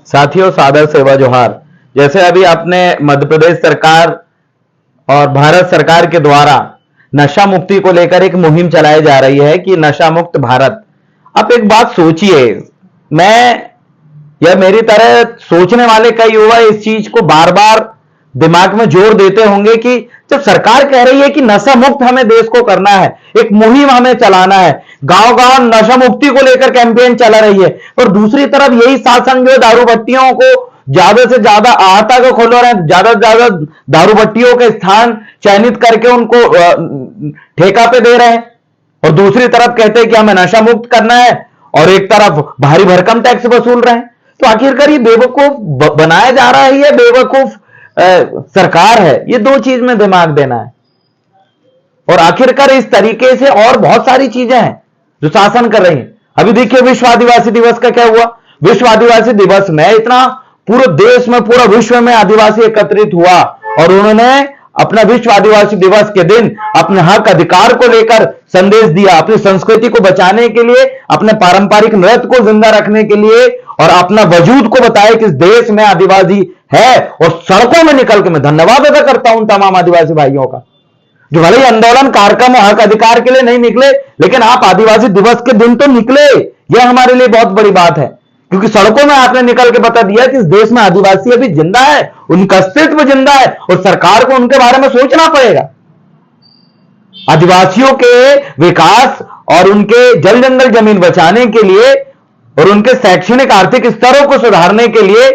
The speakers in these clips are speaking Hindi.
साथियों, सादर सेवा जोहार। जैसे अभी आपने मध्य प्रदेश सरकार और भारत सरकार के द्वारा नशा मुक्ति को लेकर एक मुहिम चलाई जा रही है कि नशा मुक्त भारत। आप एक बात सोचिए, मैं या मेरी तरह सोचने वाले कई युवा इस चीज को बार बार दिमाग में जोर देते होंगे कि जब सरकार कह रही है कि नशा मुक्त हमें देश को करना है, एक मुहिम हमें चलाना है, गांव गांव नशा मुक्ति को लेकर कैंपेन चला रही है, और दूसरी तरफ यही शासन जो दारू भट्टियों को ज्यादा से ज्यादा आहता को खोल रहे हैं, ज्यादा से ज्यादा दारू भट्टियों के स्थान चयनित करके उनको ठेका पे दे रहे हैं, और दूसरी तरफ कहते हैं कि हमें नशा मुक्त करना है, और एक तरफ भारी भरकम टैक्स वसूल रहे हैं। तो आखिरकार ये बेवकूफ बनाया जा रहा है, ये बेवकूफ सरकार है। ये दो चीज में दिमाग देना है। और आखिरकार इस तरीके से और बहुत सारी चीजें हैं जो शासन कर रही हैं। अभी देखिए विश्व आदिवासी दिवस का क्या हुआ। विश्व आदिवासी दिवस में इतना पूरे देश में, पूरा विश्व में आदिवासी एकत्रित हुआ और उन्होंने अपना विश्व आदिवासी दिवस के दिन अपने हक अधिकार को लेकर संदेश दिया, अपनी संस्कृति को बचाने के लिए, अपने पारंपरिक नृत्य को जिंदा रखने के लिए, और अपना वजूद को बताया कि इस देश में आदिवासी है। और सड़कों में निकल के मैं धन्यवाद अदा करता हूं तमाम आदिवासी भाइयों का, जो भले ही आंदोलन कार्यक्रम और हक अधिकार के लिए नहीं निकले, लेकिन आप आदिवासी दिवस के दिन तो निकले। यह हमारे लिए बहुत बड़ी बात है, क्योंकि सड़कों में आपने निकल के बता दिया कि इस देश में आदिवासी अभी जिंदा है, उनका अस्तित्व जिंदा है, और सरकार को उनके बारे में सोचना पड़ेगा। आदिवासियों के विकास और उनके जल जंगल जमीन बचाने के लिए और उनके शैक्षणिक आर्थिक स्तरों को सुधारने के लिए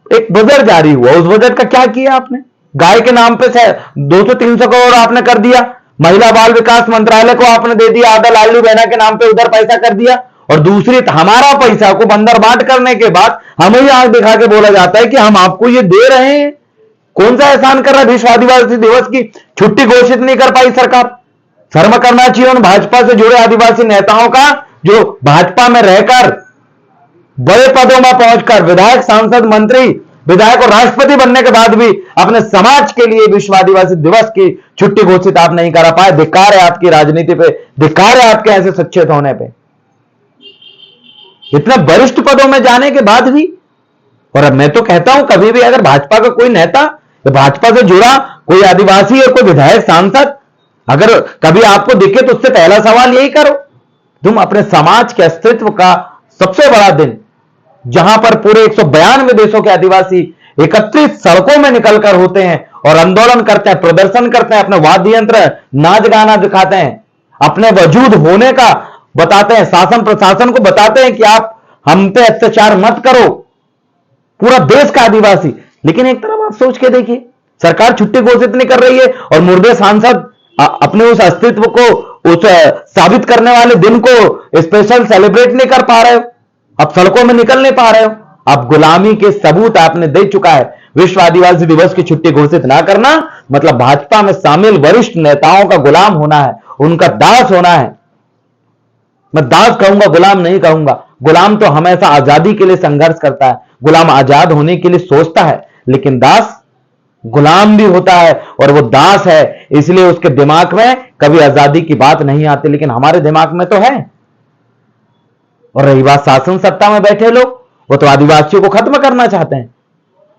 एक बजट जारी हुआ। उस बजट का क्या किया आपने? गाय के नाम पे 200-300 करोड़ आपने कर दिया, महिला बाल विकास मंत्रालय को आपने दे दिया आधा, लाडली बहना के नाम पे उधर पैसा कर दिया, और दूसरी हमारा पैसा को बंदर बांट करने के बाद हमें ही आंख दिखा के बोला जाता है कि हम आपको ये दे रहे हैं। कौन सा एहसान कर रहा है? विश्व आदिवासी दिवस की छुट्टी घोषित नहीं कर पाई सरकार। शर्म करना चाहिए उन भाजपा से जुड़े आदिवासी नेताओं का, जो भाजपा में रहकर बड़े पदों में पहुंचकर विधायक, सांसद, मंत्री, विधायक और राष्ट्रपति बनने के बाद भी अपने समाज के लिए विश्व आदिवासी दिवस की छुट्टी घोषित आप नहीं करा पाए। धिक्कार है आपकी राजनीति पे, धिक्कार है आपके ऐसे सचेत होने पे। इतने वरिष्ठ पदों में जाने के बाद भी। और अब मैं तो कहता हूं, कभी भी अगर भाजपा का कोई नेता, भाजपा से जुड़ा कोई आदिवासी या कोई विधायक, सांसद अगर कभी आपको दिखे तो उससे पहला सवाल यही करो, तुम अपने समाज के अस्तित्व का सबसे बड़ा दिन, जहां पर पूरे 192 देशों के आदिवासी एकत्रित सड़कों में निकलकर होते हैं और आंदोलन करते हैं, प्रदर्शन करते हैं, अपने वाद्य यंत्र, नाच गाना दिखाते हैं, अपने वजूद होने का बताते हैं, शासन प्रशासन को बताते हैं कि आप हम पे अत्याचार मत करो, पूरा देश का आदिवासी। लेकिन एक तरफ आप सोच के देखिए, सरकार छुट्टी घोषित नहीं कर रही है और मुर्दे सांसद अपने उस अस्तित्व को, उस साबित करने वाले दिन को स्पेशल सेलिब्रेट नहीं कर पा रहे हो, अब सड़कों में निकल नहीं पा रहे हो। अब गुलामी के सबूत आपने दे चुका है। विश्व आदिवासी दिवस की छुट्टी घोषित ना करना मतलब भाजपा में शामिल वरिष्ठ नेताओं का गुलाम होना है, उनका दास होना है। मैं दास कहूंगा, गुलाम नहीं कहूंगा। गुलाम तो हमेशा आजादी के लिए संघर्ष करता है, गुलाम आजाद होने के लिए सोचता है, लेकिन दास गुलाम भी होता है और वो दास है, इसलिए उसके दिमाग में कभी आजादी की बात नहीं आती, लेकिन हमारे दिमाग में तो है। और रही बात शासन सत्ता में बैठे लोग, वो तो आदिवासियों को खत्म करना चाहते हैं,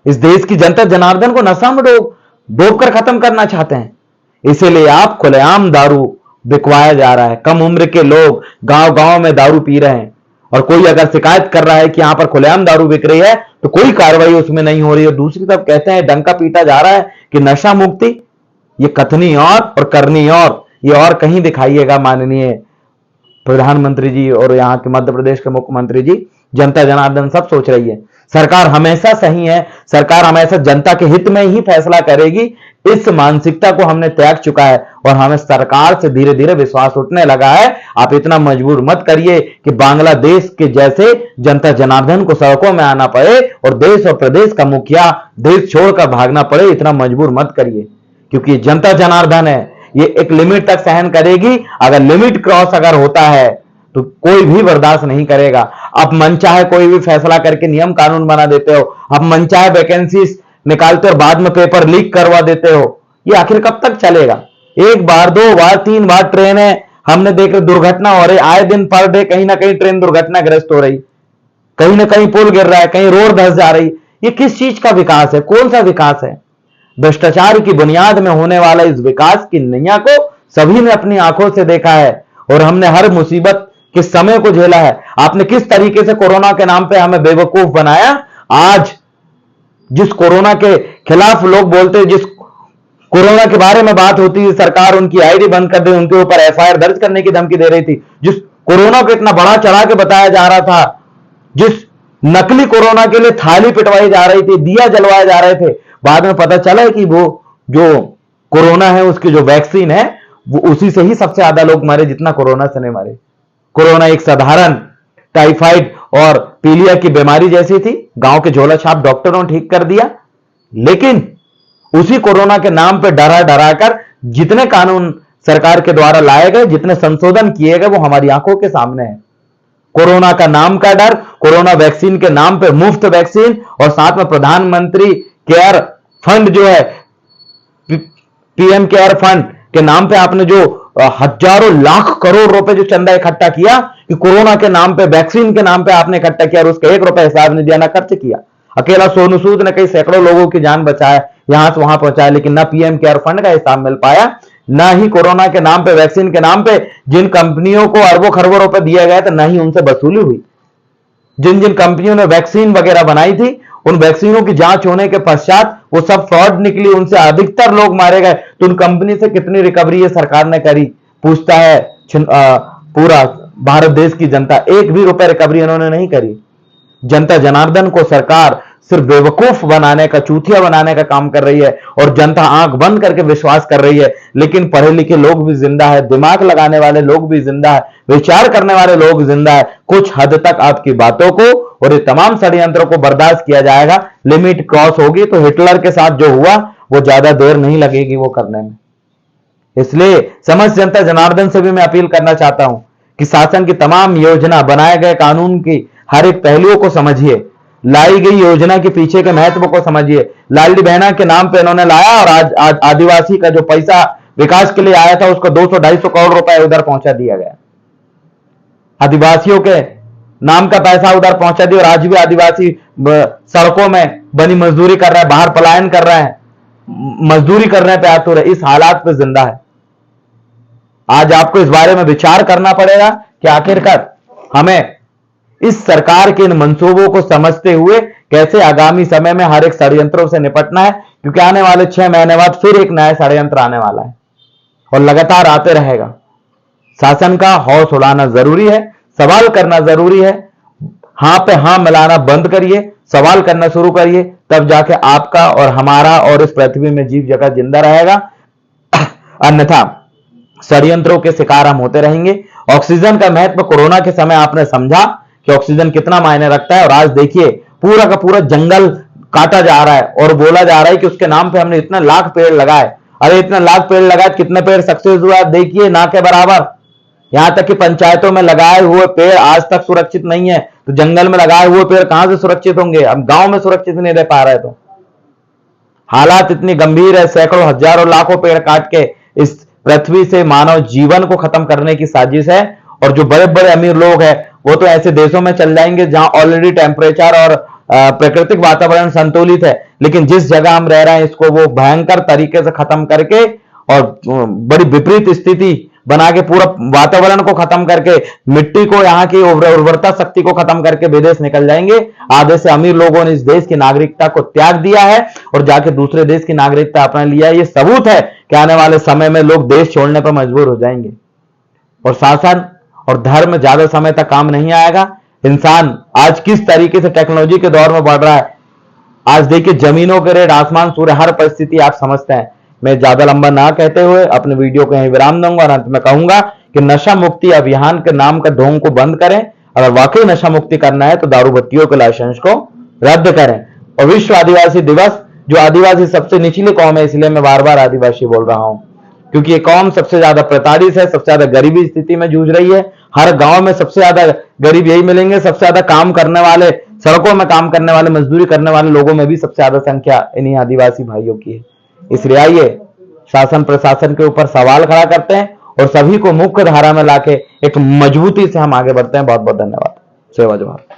इस देश की जनता जनार्दन को नशा में डूब कर खत्म करना चाहते हैं। इसीलिए आप खुलेआम दारू बिकवाया जा रहा है, कम उम्र के लोग गांव गांव में दारू पी रहे हैं, और कोई अगर शिकायत कर रहा है कि यहां पर खुलेआम दारू बिक रही है तो कोई कार्रवाई उसमें नहीं हो रही है। दूसरी तरफ कहते हैं, डंका पीटा जा रहा है कि नशा मुक्ति, ये कथनी और करनी और, ये और कहीं दिखाइएगा माननीय प्रधानमंत्री जी और यहाँ के मध्य प्रदेश के मुख्यमंत्री जी। जनता जनार्दन सब सोच रही है, सरकार हमेशा सही है, सरकार हमेशा जनता के हित में ही फैसला करेगी, इस मानसिकता को हमने त्याग चुका है और हमें सरकार से धीरे धीरे विश्वास उठने लगा है। आप इतना मजबूर मत करिए कि बांग्लादेश के जैसे जनता जनार्दन को सड़कों में आना पड़े और देश और प्रदेश का मुखिया देश छोड़कर भागना पड़े, इतना मजबूर मत करिए, क्योंकि जनता जनार्दन है, ये एक लिमिट तक सहन करेगी। अगर लिमिट क्रॉस अगर होता है तो कोई भी बर्दाश्त नहीं करेगा। आप मनचाहे कोई भी फैसला करके नियम कानून बना देते हो, आप मनचाहे वैकेंसी निकालते हो, बाद में पेपर लीक करवा देते हो, ये आखिर कब तक चलेगा? एक बार, दो बार, तीन बार ट्रेनें हमने देख दुर्घटना हो रही, आए दिन पर डे कहीं ना कहीं ट्रेन दुर्घटनाग्रस्त हो रही। कहीं ना कहीं पुल गिर रहा है, कहीं रोड धंस जा रही। ये किस चीज का विकास है? कौन सा विकास है? भ्रष्टाचार की बुनियाद में होने वाला इस विकास की नैया को सभी ने अपनी आंखों से देखा है और हमने हर मुसीबत के समय को झेला है। आपने किस तरीके से कोरोना के नाम पे हमें बेवकूफ बनाया। आज जिस कोरोना के खिलाफ लोग बोलते, जिस कोरोना के बारे में बात होती है, सरकार उनकी आईडी बंद कर दे, उनके ऊपर एफआईआर दर्ज करने की धमकी दे रही थी। जिस कोरोना को इतना बड़ा चढ़ा के बताया जा रहा था, जिस नकली कोरोना के लिए थाली पिटवाई जा रही थी, दिया जलवाए जा रहे थे, बाद में पता चला है कि वो जो कोरोना है उसकी जो वैक्सीन है वो उसी से ही सबसे ज्यादा लोग मरे जितना कोरोना से नहीं मरे। कोरोना एक साधारण टाइफाइड और पीलिया की बीमारी जैसी थी, गांव के झोला छाप डॉक्टरों ने ठीक कर दिया। लेकिन उसी कोरोना के नाम पे डरा डरा कर जितने कानून सरकार के द्वारा लाए गए, जितने संशोधन किए गए, वो हमारी आंखों के सामने है। कोरोना का नाम का डर, कोरोना वैक्सीन के नाम पे मुफ्त वैक्सीन और साथ में प्रधानमंत्री केयर फंड जो है, पीएम केयर फंड के नाम पे आपने जो हजारों लाख करोड़ रुपए जो चंदा इकट्ठा किया, कि कोरोना के नाम पे, वैक्सीन के नाम पे आपने इकट्ठा किया और उसका 1 रुपए हिसाब नहीं दिया, ना खर्च किया। अकेला सोनू सूद ने कई सैकड़ों लोगों की जान बचाया, यहां से वहां पहुंचाया, लेकिन ना पीएम केयर फंड का हिसाब मिल पाया, ना ही कोरोना के नाम पे, वैक्सीन के नाम पे जिन कंपनियों को अरबों खरबों रुपए दिए गए थे, ना ही उनसे वसूली हुई। जिन जिन कंपनियों ने वैक्सीन वगैरह बनाई थी, उन वैक्सीनों की जांच होने के पश्चात वो सब फ्रॉड निकली, उनसे अधिकतर लोग मारे गए। तो उन कंपनी से कितनी रिकवरी है सरकार ने करी, पूछता है पूरा भारत देश की जनता। 1 भी रुपए रिकवरी उन्होंने नहीं करी। जनता जनार्दन को सरकार सिर्फ बेवकूफ बनाने का, चूतिया बनाने का काम कर रही है और जनता आंख बंद करके विश्वास कर रही है। लेकिन पढ़े लिखे लोग भी जिंदा है, दिमाग लगाने वाले लोग भी जिंदा है, विचार करने वाले लोग जिंदा है। कुछ हद तक आपकी बातों को और ये तमाम षड्यंत्रों को बर्दाश्त किया जाएगा। लिमिट क्रॉस होगी तो हिटलर के साथ जो हुआ वो ज्यादा देर नहीं लगेगी वो करने में। इसलिए समस्त जनता जनार्दन से भी मैं अपील करना चाहता हूं कि शासन की तमाम योजना, बनाए गए कानून की हर एक पहलुओं को समझिए, लाई गई योजना के पीछे के महत्व को समझिए। लाडली बहना के नाम पे इन्होंने लाया और आज आदिवासी का जो पैसा विकास के लिए आया था उसको 200-250 करोड़ रुपए उधर पहुंचा दिया गया। आदिवासियों के नाम का पैसा उधर पहुंचा दिया और आज भी आदिवासी सड़कों में बनी मजदूरी कर रहा है, बाहर पलायन कर रहा है, मजदूरी करने पे आतुर है, इस हालात पे जिंदा है। आज आपको इस बारे में विचार करना पड़ेगा कि आखिरकार हमें इस सरकार के इन मंसूबों को समझते हुए कैसे आगामी समय में हर एक षड्यंत्रों से निपटना है, क्योंकि आने वाले 6 महीने बाद फिर एक नया षड्यंत्र आने वाला है और लगातार आते रहेगा। शासन का हौस उड़ाना जरूरी है, सवाल करना जरूरी है। हां पे हां मिलाना बंद करिए, सवाल करना शुरू करिए, तब जाके आपका और हमारा और इस पृथ्वी में जीव जगत जिंदा रहेगा। अन्यथा षड्यंत्रों के शिकार हम होते रहेंगे। ऑक्सीजन का महत्व कोरोना के समय आपने समझा कि ऑक्सीजन कितना मायने रखता है, और आज देखिए पूरा का पूरा जंगल काटा जा रहा है और बोला जा रहा है कि उसके नाम पे हमने इतने लाख पेड़ लगाए। अरे इतने लाख पेड़ लगाए, कितने पेड़ सक्सेस हुआ देखिए, ना के बराबर। यहां तक कि पंचायतों में लगाए हुए पेड़ आज तक सुरक्षित नहीं है, तो जंगल में लगाए हुए पेड़ कहां से सुरक्षित होंगे? अब गांव में सुरक्षित नहीं रह पा रहे। तो हालात इतनी गंभीर है, सैकड़ों हजारों लाखों पेड़ काट के इस पृथ्वी से मानव जीवन को खत्म करने की साजिश है। और जो बड़े बड़े अमीर लोग हैं वो तो ऐसे देशों में चल जाएंगे जहां ऑलरेडी टेम्परेचर और प्राकृतिक वातावरण संतुलित है, लेकिन जिस जगह हम रह रहे हैं इसको वो भयंकर तरीके से खत्म करके और बड़ी विपरीत स्थिति बना के, पूरा वातावरण को खत्म करके, मिट्टी को, यहाँ की उर्वरता शक्ति को खत्म करके विदेश निकल जाएंगे। आधे से अमीर लोगों ने इस देश की नागरिकता को त्याग दिया है और जाके दूसरे देश की नागरिकता अपना लिया है। ये सबूत है कि आने वाले समय में लोग देश छोड़ने पर मजबूर हो जाएंगे और शासन और धर्म ज्यादा समय तक काम नहीं आएगा। इंसान आज किस तरीके से टेक्नोलॉजी के दौर में बढ़ रहा है, आज देखिए जमीनों के रेट, आसमान सूर्य, हर परिस्थिति आप समझते हैं। मैं ज्यादा लंबा ना कहते हुए अपने वीडियो को यहीं विराम दूंगा और अंत में कहूंगा कि नशा मुक्ति अभियान के नाम का ढोंग को बंद करें। अगर वाकई नशा मुक्ति करना है तो दारू भट्टियों के लाइसेंस को रद्द करें। और विश्व आदिवासी दिवस, जो आदिवासी सबसे निचली कौम है, इसलिए मैं बार बार आदिवासी बोल रहा हूं, क्योंकि ये कौम सबसे ज्यादा प्रताड़ित है, सबसे ज्यादा गरीबी स्थिति में जूझ रही है। हर गांव में सबसे ज्यादा गरीब यही मिलेंगे, सबसे ज्यादा काम करने वाले, सड़कों में काम करने वाले, मजदूरी करने वाले लोगों में भी सबसे ज्यादा संख्या इन्हीं आदिवासी भाइयों की है। इसलिए आइए शासन प्रशासन के ऊपर सवाल खड़ा करते हैं और सभी को मुख्य धारा में लाके एक मजबूती से हम आगे बढ़ते हैं। बहुत बहुत धन्यवाद। सेवा जवाहर।